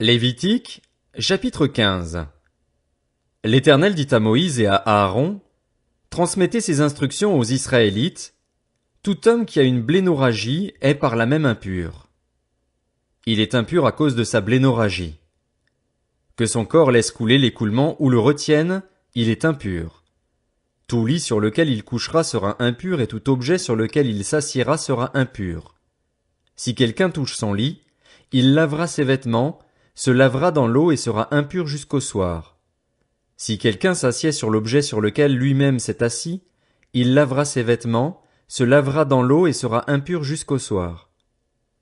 Lévitique, chapitre 15. L'Éternel dit à Moïse et à Aaron, transmettez ces instructions aux Israélites. Tout homme qui a une blénorragie est par là même impur. Il est impur à cause de sa blénorragie. Que son corps laisse couler l'écoulement ou le retienne, il est impur. Tout lit sur lequel il couchera sera impur et tout objet sur lequel il s'assiera sera impur. Si quelqu'un touche son lit, il lavera ses vêtements, se lavera dans l'eau et sera impur jusqu'au soir. Si quelqu'un s'assied sur l'objet sur lequel lui-même s'est assis, il lavera ses vêtements, se lavera dans l'eau et sera impur jusqu'au soir.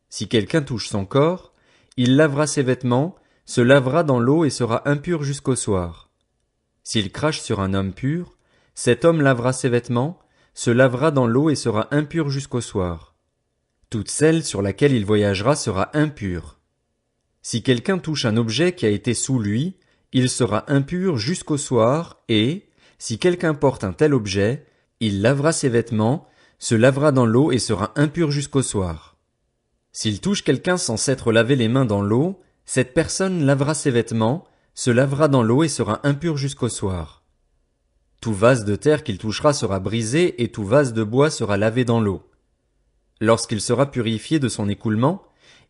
Si quelqu'un touche son corps, il lavera ses vêtements, se lavera dans l'eau et sera impur jusqu'au soir. S'il crache sur un homme pur, cet homme lavera ses vêtements, se lavera dans l'eau et sera impur jusqu'au soir. Toute selle sur laquelle il voyagera sera impure. Si quelqu'un touche un objet qui a été sous lui, il sera impur jusqu'au soir et, si quelqu'un porte un tel objet, il lavera ses vêtements, se lavera dans l'eau et sera impur jusqu'au soir. S'il touche quelqu'un sans s'être lavé les mains dans l'eau, cette personne lavera ses vêtements, se lavera dans l'eau et sera impur jusqu'au soir. Tout vase de terre qu'il touchera sera brisé et tout vase de bois sera lavé dans l'eau. Lorsqu'il sera purifié de son écoulement,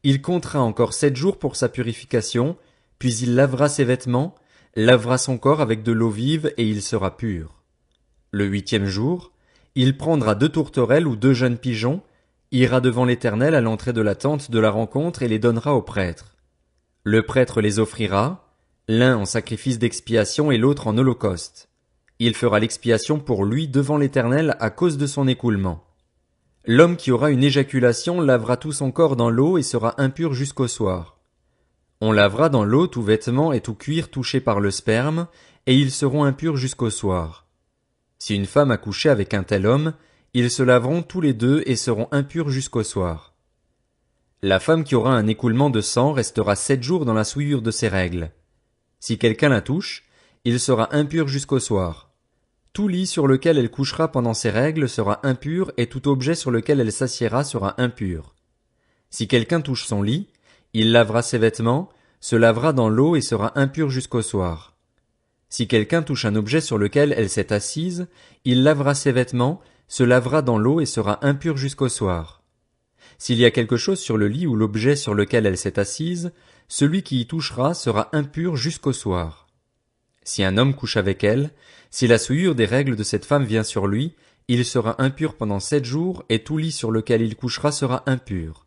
il comptera encore 7 jours pour sa purification, puis il lavera ses vêtements, lavera son corps avec de l'eau vive et il sera pur. Le 8e jour, il prendra 2 tourterelles ou 2 jeunes pigeons, ira devant l'Éternel à l'entrée de la tente de la rencontre et les donnera au prêtre. Le prêtre les offrira, l'un en sacrifice d'expiation et l'autre en holocauste. Il fera l'expiation pour lui devant l'Éternel à cause de son écoulement. L'homme qui aura une éjaculation lavera tout son corps dans l'eau et sera impur jusqu'au soir. On lavera dans l'eau tout vêtement et tout cuir touché par le sperme, et ils seront impurs jusqu'au soir. Si une femme a couché avec un tel homme, ils se laveront tous les deux et seront impurs jusqu'au soir. La femme qui aura un écoulement de sang restera 7 jours dans la souillure de ses règles. Si quelqu'un la touche, il sera impur jusqu'au soir. Tout lit sur lequel elle couchera pendant ses règles sera impur et tout objet sur lequel elle s'assiera sera impur. Si quelqu'un touche son lit, il lavera ses vêtements, se lavera dans l'eau et sera impur jusqu'au soir. Si quelqu'un touche un objet sur lequel elle s'est assise, il lavera ses vêtements, se lavera dans l'eau et sera impur jusqu'au soir. S'il y a quelque chose sur le lit ou l'objet sur lequel elle s'est assise, celui qui y touchera sera impur jusqu'au soir. Si un homme couche avec elle, si la souillure des règles de cette femme vient sur lui, il sera impur pendant 7 jours et tout lit sur lequel il couchera sera impur.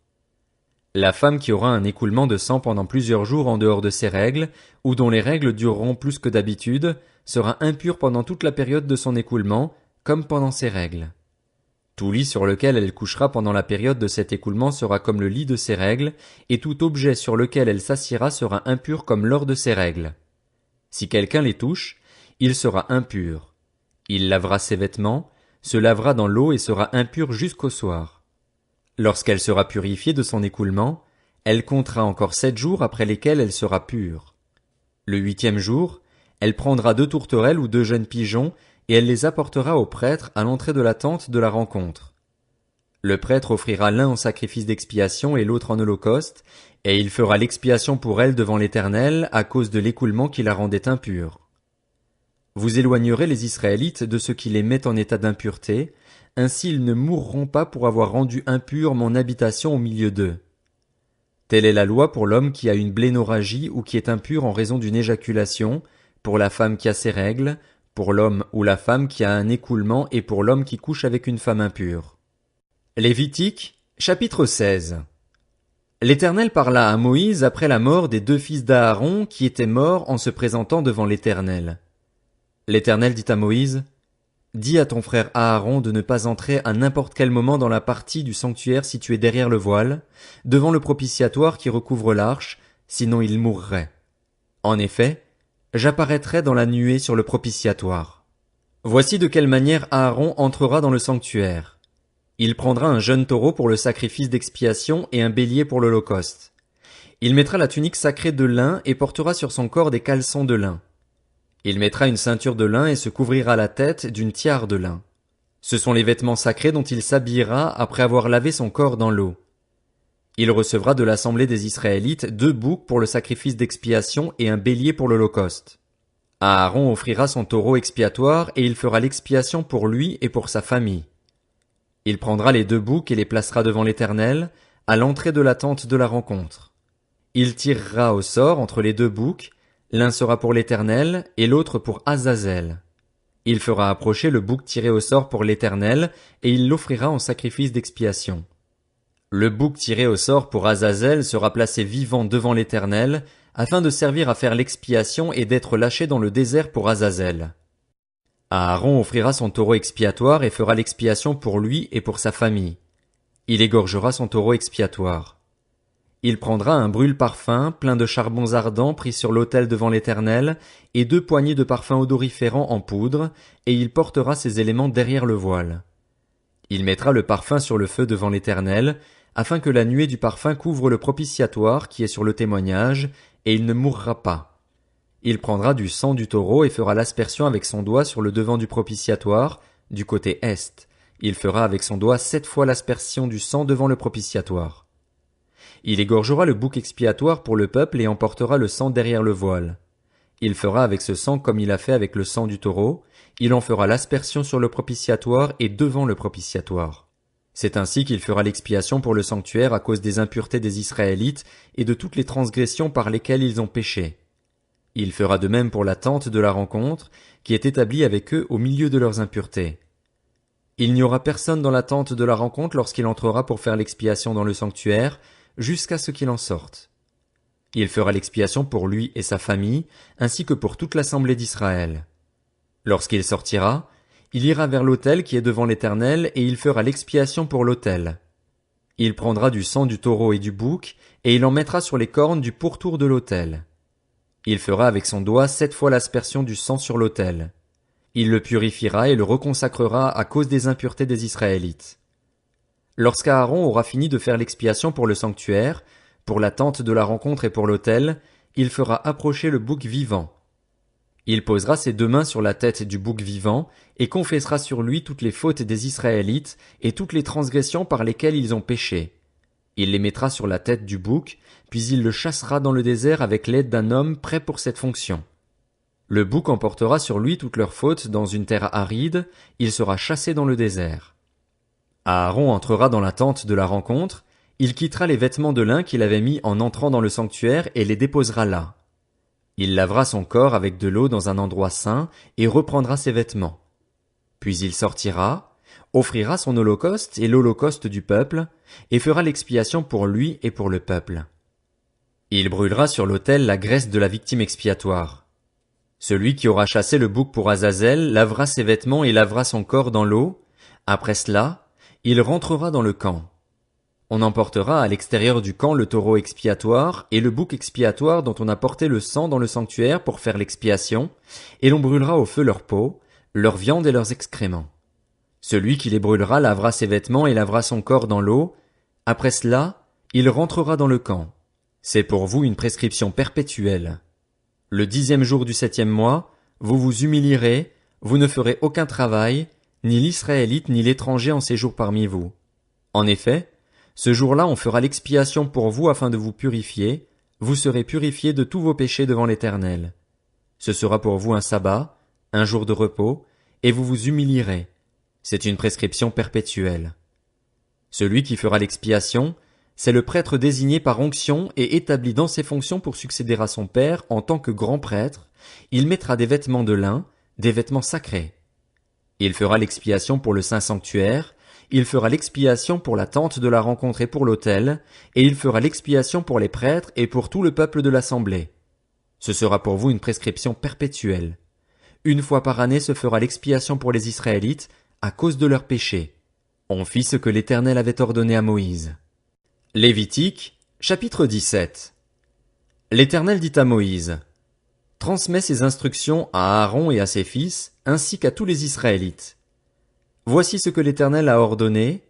La femme qui aura un écoulement de sang pendant plusieurs jours en dehors de ses règles, ou dont les règles dureront plus que d'habitude, sera impure pendant toute la période de son écoulement, comme pendant ses règles. Tout lit sur lequel elle couchera pendant la période de cet écoulement sera comme le lit de ses règles, et tout objet sur lequel elle s'assiera sera impur comme lors de ses règles. Si quelqu'un les touche, il sera impur. Il lavera ses vêtements, se lavera dans l'eau et sera impur jusqu'au soir. Lorsqu'elle sera purifiée de son écoulement, elle comptera encore 7 jours après lesquels elle sera pure. Le 8e jour, elle prendra 2 tourterelles ou 2 jeunes pigeons et elle les apportera au prêtre à l'entrée de la tente de la rencontre. Le prêtre offrira l'un en sacrifice d'expiation et l'autre en holocauste, et il fera l'expiation pour elle devant l'Éternel à cause de l'écoulement qui la rendait impure. Vous éloignerez les Israélites de ceux qui les mettent en état d'impureté, ainsi ils ne mourront pas pour avoir rendu impure mon habitation au milieu d'eux. Telle est la loi pour l'homme qui a une blénorragie ou qui est impur en raison d'une éjaculation, pour la femme qui a ses règles, pour l'homme ou la femme qui a un écoulement et pour l'homme qui couche avec une femme impure. Lévitique, chapitre 16. L'Éternel parla à Moïse après la mort des 2 fils d'Aaron qui étaient morts en se présentant devant l'Éternel. L'Éternel dit à Moïse, « Dis à ton frère Aaron de ne pas entrer à n'importe quel moment dans la partie du sanctuaire située derrière le voile, devant le propitiatoire qui recouvre l'arche, sinon il mourrait. En effet, j'apparaîtrai dans la nuée sur le propitiatoire. Voici de quelle manière Aaron entrera dans le sanctuaire. Il prendra un jeune taureau pour le sacrifice d'expiation et un bélier pour l'holocauste. Il mettra la tunique sacrée de lin et portera sur son corps des caleçons de lin. Il mettra une ceinture de lin et se couvrira la tête d'une tiare de lin. Ce sont les vêtements sacrés dont il s'habillera après avoir lavé son corps dans l'eau. Il recevra de l'assemblée des Israélites 2 boucs pour le sacrifice d'expiation et un bélier pour l'holocauste. Aaron offrira son taureau expiatoire et il fera l'expiation pour lui et pour sa famille. Il prendra les 2 boucs et les placera devant l'Éternel, à l'entrée de la tente de la rencontre. Il tirera au sort entre les 2 boucs, l'un sera pour l'Éternel et l'autre pour Azazel. Il fera approcher le bouc tiré au sort pour l'Éternel et il l'offrira en sacrifice d'expiation. Le bouc tiré au sort pour Azazel sera placé vivant devant l'Éternel, afin de servir à faire l'expiation et d'être lâché dans le désert pour Azazel. Aaron offrira son taureau expiatoire et fera l'expiation pour lui et pour sa famille. Il égorgera son taureau expiatoire. Il prendra un brûle-parfum plein de charbons ardents pris sur l'autel devant l'Éternel et 2 poignées de parfums odoriférants en poudre, et il portera ces éléments derrière le voile. Il mettra le parfum sur le feu devant l'Éternel, afin que la nuée du parfum couvre le propitiatoire qui est sur le témoignage, et il ne mourra pas. Il prendra du sang du taureau et fera l'aspersion avec son doigt sur le devant du propitiatoire, du côté est. Il fera avec son doigt 7 fois l'aspersion du sang devant le propitiatoire. Il égorgera le bouc expiatoire pour le peuple et emportera le sang derrière le voile. Il fera avec ce sang comme il a fait avec le sang du taureau, il en fera l'aspersion sur le propitiatoire et devant le propitiatoire. C'est ainsi qu'il fera l'expiation pour le sanctuaire à cause des impuretés des Israélites et de toutes les transgressions par lesquelles ils ont péché. Il fera de même pour la tente de la rencontre, qui est établie avec eux au milieu de leurs impuretés. Il n'y aura personne dans la tente de la rencontre lorsqu'il entrera pour faire l'expiation dans le sanctuaire, jusqu'à ce qu'il en sorte. Il fera l'expiation pour lui et sa famille, ainsi que pour toute l'assemblée d'Israël. Lorsqu'il sortira, il ira vers l'autel qui est devant l'Éternel et il fera l'expiation pour l'autel. Il prendra du sang du taureau et du bouc, et il en mettra sur les cornes du pourtour de l'autel. Il fera avec son doigt 7 fois l'aspersion du sang sur l'autel. Il le purifiera et le reconsacrera à cause des impuretés des Israélites. Lorsqu'Aaron aura fini de faire l'expiation pour le sanctuaire, pour la tente de la rencontre et pour l'autel, il fera approcher le bouc vivant. Il posera ses 2 mains sur la tête du bouc vivant et confessera sur lui toutes les fautes des Israélites et toutes les transgressions par lesquelles ils ont péché. Il les mettra sur la tête du bouc, puis il le chassera dans le désert avec l'aide d'un homme prêt pour cette fonction. Le bouc emportera sur lui toutes leurs fautes dans une terre aride, il sera chassé dans le désert. Aaron entrera dans la tente de la rencontre, il quittera les vêtements de lin qu'il avait mis en entrant dans le sanctuaire et les déposera là. Il lavera son corps avec de l'eau dans un endroit saint et reprendra ses vêtements. Puis il sortira, offrira son holocauste et l'holocauste du peuple, et fera l'expiation pour lui et pour le peuple. Il brûlera sur l'autel la graisse de la victime expiatoire. Celui qui aura chassé le bouc pour Azazel lavera ses vêtements et lavera son corps dans l'eau. Après cela, il rentrera dans le camp. On emportera à l'extérieur du camp le taureau expiatoire et le bouc expiatoire dont on a porté le sang dans le sanctuaire pour faire l'expiation, et l'on brûlera au feu leur peau, leur viande et leurs excréments. Celui qui les brûlera lavera ses vêtements et lavera son corps dans l'eau. Après cela, il rentrera dans le camp. C'est pour vous une prescription perpétuelle. Le 10e jour du 7e mois, vous vous humilierez, vous ne ferez aucun travail, ni l'Israélite ni l'étranger en séjour parmi vous. En effet, ce jour-là on fera l'expiation pour vous afin de vous purifier, vous serez purifiés de tous vos péchés devant l'Éternel. Ce sera pour vous un sabbat, un jour de repos, et vous vous humilierez. C'est une prescription perpétuelle. Celui qui fera l'expiation, c'est le prêtre désigné par onction et établi dans ses fonctions pour succéder à son père en tant que grand prêtre. Il mettra des vêtements de lin, des vêtements sacrés. Il fera l'expiation pour le saint sanctuaire, il fera l'expiation pour la tente de la rencontre et pour l'autel, et il fera l'expiation pour les prêtres et pour tout le peuple de l'assemblée. Ce sera pour vous une prescription perpétuelle. 1 fois par année se fera l'expiation pour les Israélites à cause de leurs péchés. On fit ce que l'Éternel avait ordonné à Moïse. Lévitique, chapitre 17. L'Éternel dit à Moïse: Transmets ces instructions à Aaron et à ses fils, ainsi qu'à tous les Israélites. Voici ce que l'Éternel a ordonné.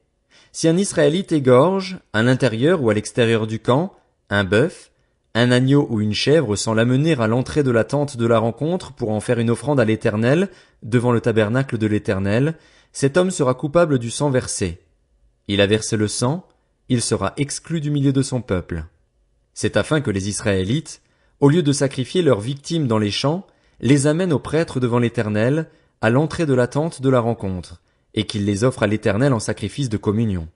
Si un Israélite égorge, à l'intérieur ou à l'extérieur du camp, un bœuf, un agneau ou une chèvre sans l'amener à l'entrée de la tente de la rencontre pour en faire une offrande à l'Éternel, devant le tabernacle de l'Éternel, cet homme sera coupable du sang versé. Il a versé le sang, il sera exclu du milieu de son peuple. C'est afin que les Israélites, au lieu de sacrifier leurs victimes dans les champs, les amènent aux prêtres devant l'Éternel, à l'entrée de la tente de la rencontre, et qu'ils les offrent à l'Éternel en sacrifice de communion.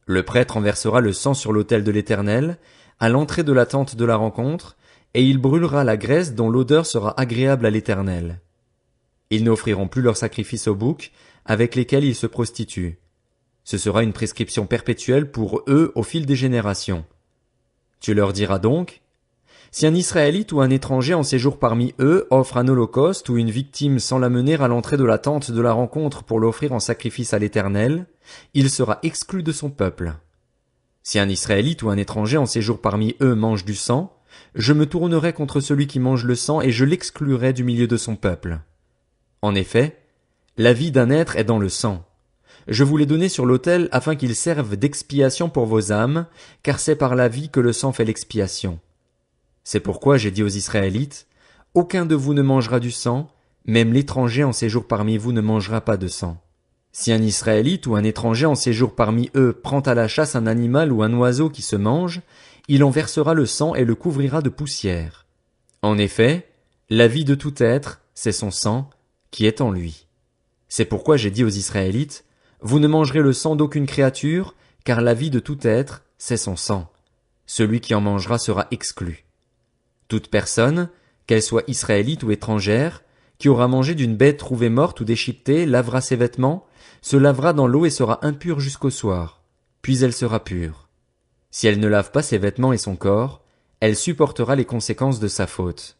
Le prêtre en versera le sang sur l'autel de l'Éternel, à l'entrée de la tente de la rencontre, et il brûlera la graisse dont l'odeur sera agréable à l'Éternel. Ils n'offriront plus leurs sacrifices aux boucs, avec lesquels ils se prostituent. Ce sera une prescription perpétuelle pour eux au fil des générations. Tu leur diras donc, si un Israélite ou un étranger en séjour parmi eux offre un holocauste ou une victime sans la mener à l'entrée de la tente de la rencontre pour l'offrir en sacrifice à l'Éternel, il sera exclu de son peuple. Si un Israélite ou un étranger en séjour parmi eux mange du sang, je me tournerai contre celui qui mange le sang et je l'exclurai du milieu de son peuple. En effet, la vie d'un être est dans le sang. Je vous l'ai donné sur l'autel afin qu'il serve d'expiation pour vos âmes, car c'est par la vie que le sang fait l'expiation. C'est pourquoi j'ai dit aux Israélites, aucun de vous ne mangera du sang, même l'étranger en séjour parmi vous ne mangera pas de sang. Si un Israélite ou un étranger en séjour parmi eux prend à la chasse un animal ou un oiseau qui se mange, il en versera le sang et le couvrira de poussière. En effet, la vie de tout être, c'est son sang, qui est en lui. C'est pourquoi j'ai dit aux Israélites, vous ne mangerez le sang d'aucune créature, car la vie de tout être, c'est son sang. Celui qui en mangera sera exclu. Toute personne, qu'elle soit israélite ou étrangère, qui aura mangé d'une bête trouvée morte ou déchiquetée, lavera ses vêtements, se lavera dans l'eau et sera impure jusqu'au soir. Puis elle sera pure. Si elle ne lave pas ses vêtements et son corps, elle supportera les conséquences de sa faute.